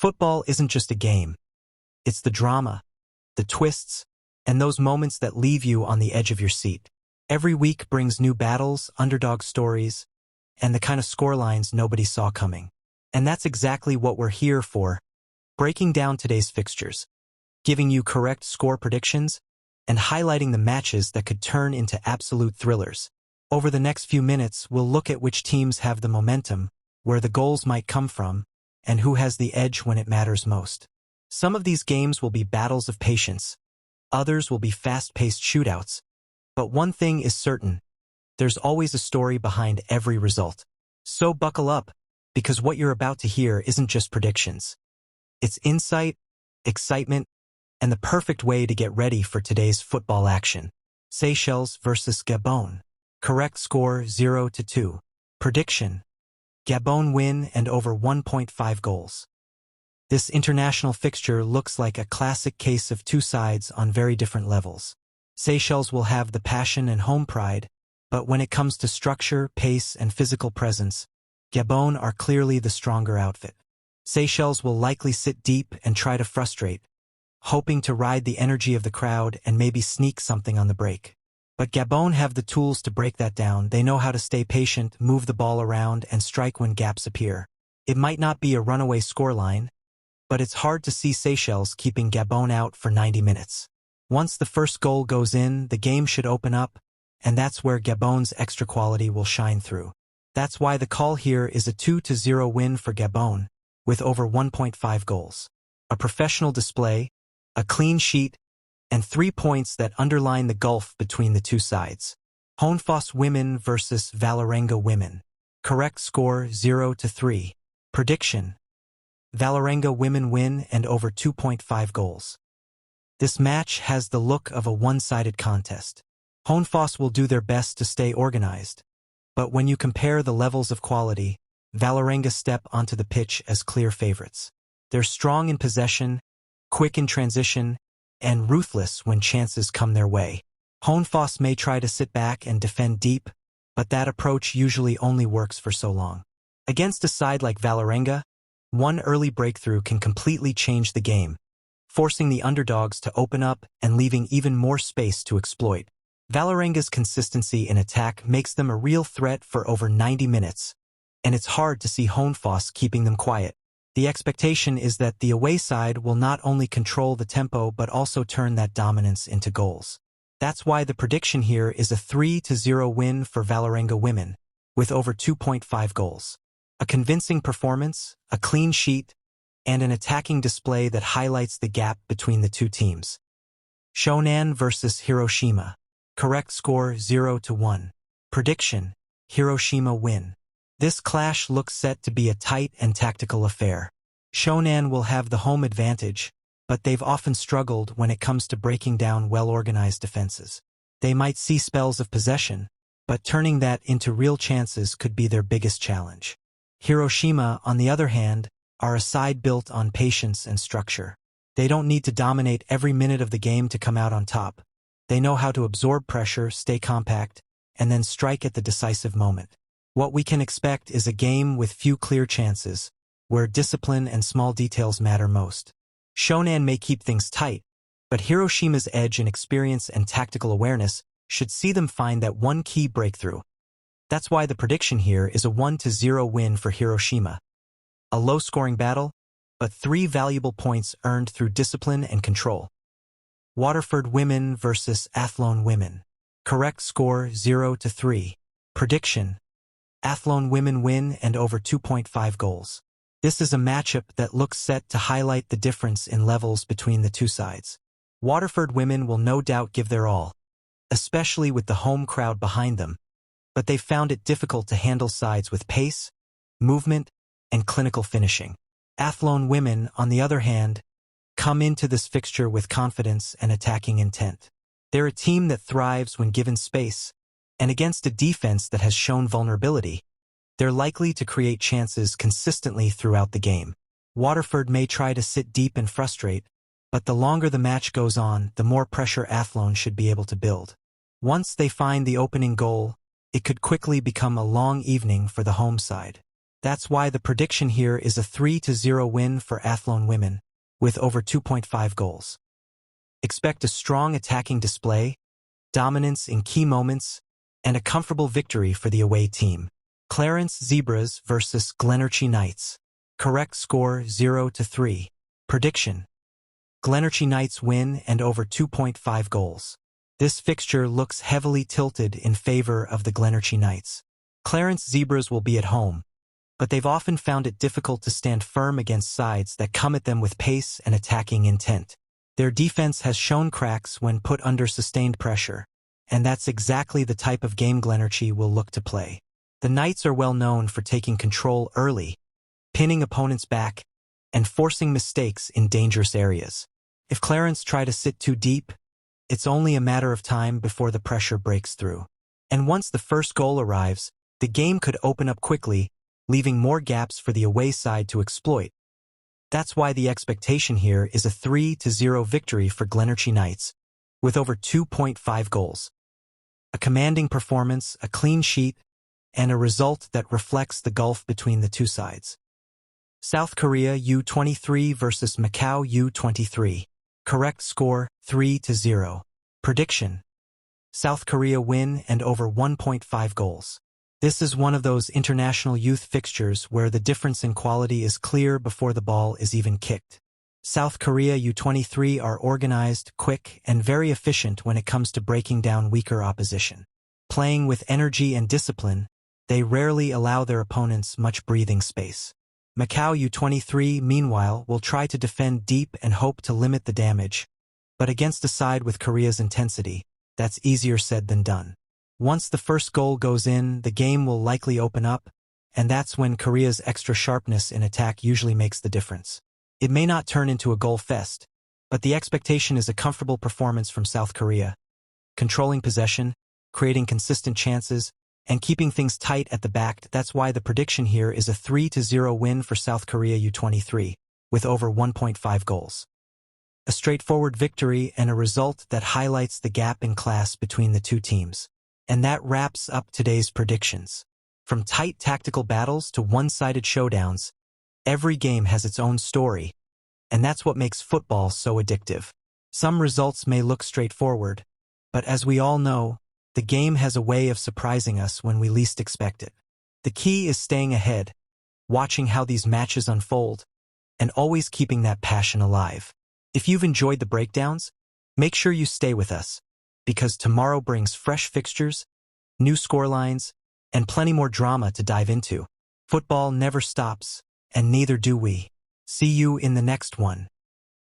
Football isn't just a game. It's the drama, the twists, and those moments that leave you on the edge of your seat. Every week brings new battles, underdog stories, and the kind of scorelines nobody saw coming. And that's exactly what we're here for, breaking down today's fixtures, giving you correct score predictions, and highlighting the matches that could turn into absolute thrillers. Over the next few minutes, we'll look at which teams have the momentum, where the goals might come from, and who has the edge when it matters most. Some of these games will be battles of patience. Others will be fast-paced shootouts. But one thing is certain. There's always a story behind every result. So buckle up, because what you're about to hear isn't just predictions. It's insight, excitement, and the perfect way to get ready for today's football action. Seychelles versus Gabon. Correct score 0-2. Prediction: Gabon win and over 1.5 goals. This international fixture looks like a classic case of two sides on very different levels. Seychelles will have the passion and home pride, but when it comes to structure, pace, and physical presence, Gabon are clearly the stronger outfit. Seychelles will likely sit deep and try to frustrate, hoping to ride the energy of the crowd and maybe sneak something on the break. But Gabon have the tools to break that down. They know how to stay patient, move the ball around, and strike when gaps appear. It might not be a runaway scoreline, but it's hard to see Seychelles keeping Gabon out for 90 minutes. Once the first goal goes in, the game should open up, and that's where Gabon's extra quality will shine through. That's why the call here is a 2-0 win for Gabon, with over 1.5 goals. A professional display, a clean sheet, and 3 points that underline the gulf between the two sides. Honefoss women versus Valeranga women. Correct score 0-3. Prediction: Valeranga women win and over 2.5 goals. This match has the look of a one-sided contest. Honefoss will do their best to stay organized, but when you compare the levels of quality, Valeranga step onto the pitch as clear favorites. They're strong in possession, quick in transition, and ruthless when chances come their way. Honefoss may try to sit back and defend deep, but that approach usually only works for so long. Against a side like Valeranga, one early breakthrough can completely change the game, forcing the underdogs to open up and leaving even more space to exploit. Valeranga's consistency in attack makes them a real threat for over 90 minutes, and it's hard to see Honefoss keeping them quiet. The expectation is that the away side will not only control the tempo but also turn that dominance into goals. That's why the prediction here is a 3-0 win for Valeranga women, with over 2.5 goals. A convincing performance, a clean sheet, and an attacking display that highlights the gap between the two teams. Shonan versus Hiroshima. Correct score 0-1. Prediction: Hiroshima win. This clash looks set to be a tight and tactical affair. Shonan will have the home advantage, but they've often struggled when it comes to breaking down well-organized defenses. They might see spells of possession, but turning that into real chances could be their biggest challenge. Hiroshima, on the other hand, are a side built on patience and structure. They don't need to dominate every minute of the game to come out on top. They know how to absorb pressure, stay compact, and then strike at the decisive moment. What we can expect is a game with few clear chances, where discipline and small details matter most. Shonan may keep things tight, but Hiroshima's edge in experience and tactical awareness should see them find that one key breakthrough. That's why the prediction here is a 1-0 win for Hiroshima. A low-scoring battle, but 3 valuable points earned through discipline and control. Waterford women versus Athlone women. Correct score 0-3. Prediction: Athlone women win and over 2.5 goals. This is a matchup that looks set to highlight the difference in levels between the two sides. Waterford women will no doubt give their all, especially with the home crowd behind them, but they found it difficult to handle sides with pace, movement, and clinical finishing. Athlone women, on the other hand, come into this fixture with confidence and attacking intent. They're a team that thrives when given space, and against a defense that has shown vulnerability, they're likely to create chances consistently throughout the game. Waterford may try to sit deep and frustrate, but the longer the match goes on, the more pressure Athlone should be able to build. Once they find the opening goal, it could quickly become a long evening for the home side. That's why the prediction here is a 3-0 win for Athlone women, with over 2.5 goals. Expect a strong attacking display, dominance in key moments, and a comfortable victory for the away team. Clarence Zebras versus Glenorchy Knights. Correct score 0-3. Prediction: Glenorchy Knights win and over 2.5 goals. This fixture looks heavily tilted in favor of the Glenorchy Knights. Clarence Zebras will be at home, but they've often found it difficult to stand firm against sides that come at them with pace and attacking intent. Their defense has shown cracks when put under sustained pressure, and that's exactly the type of game Glenorchy will look to play. The Knights are well known for taking control early, pinning opponents back, and forcing mistakes in dangerous areas. If Clarence try to sit too deep, it's only a matter of time before the pressure breaks through. And once the first goal arrives, the game could open up quickly, leaving more gaps for the away side to exploit. That's why the expectation here is a 3-0 victory for Glenorchy Knights, with over 2.5 goals. A commanding performance, a clean sheet, and a result that reflects the gulf between the two sides. South Korea U23 versus Macau U23. Correct score 3-0. Prediction: South Korea win and over 1.5 goals. This is one of those international youth fixtures where the difference in quality is clear before the ball is even kicked. South Korea U23 are organized, quick, and very efficient when it comes to breaking down weaker opposition. Playing with energy and discipline, they rarely allow their opponents much breathing space. Macau U23, meanwhile, will try to defend deep and hope to limit the damage, but against a side with Korea's intensity, that's easier said than done. Once the first goal goes in, the game will likely open up, and that's when Korea's extra sharpness in attack usually makes the difference. It may not turn into a goal fest, but the expectation is a comfortable performance from South Korea, controlling possession, creating consistent chances, and keeping things tight at the back. That's why the prediction here is a 3-0 win for South Korea U23, with over 1.5 goals. A straightforward victory and a result that highlights the gap in class between the two teams. And that wraps up today's predictions. From tight tactical battles to one-sided showdowns, every game has its own story, and that's what makes football so addictive. Some results may look straightforward, but as we all know, the game has a way of surprising us when we least expect it. The key is staying ahead, watching how these matches unfold, and always keeping that passion alive. If you've enjoyed the breakdowns, make sure you stay with us, because tomorrow brings fresh fixtures, new scorelines, and plenty more drama to dive into. Football never stops, and neither do we. See you in the next one.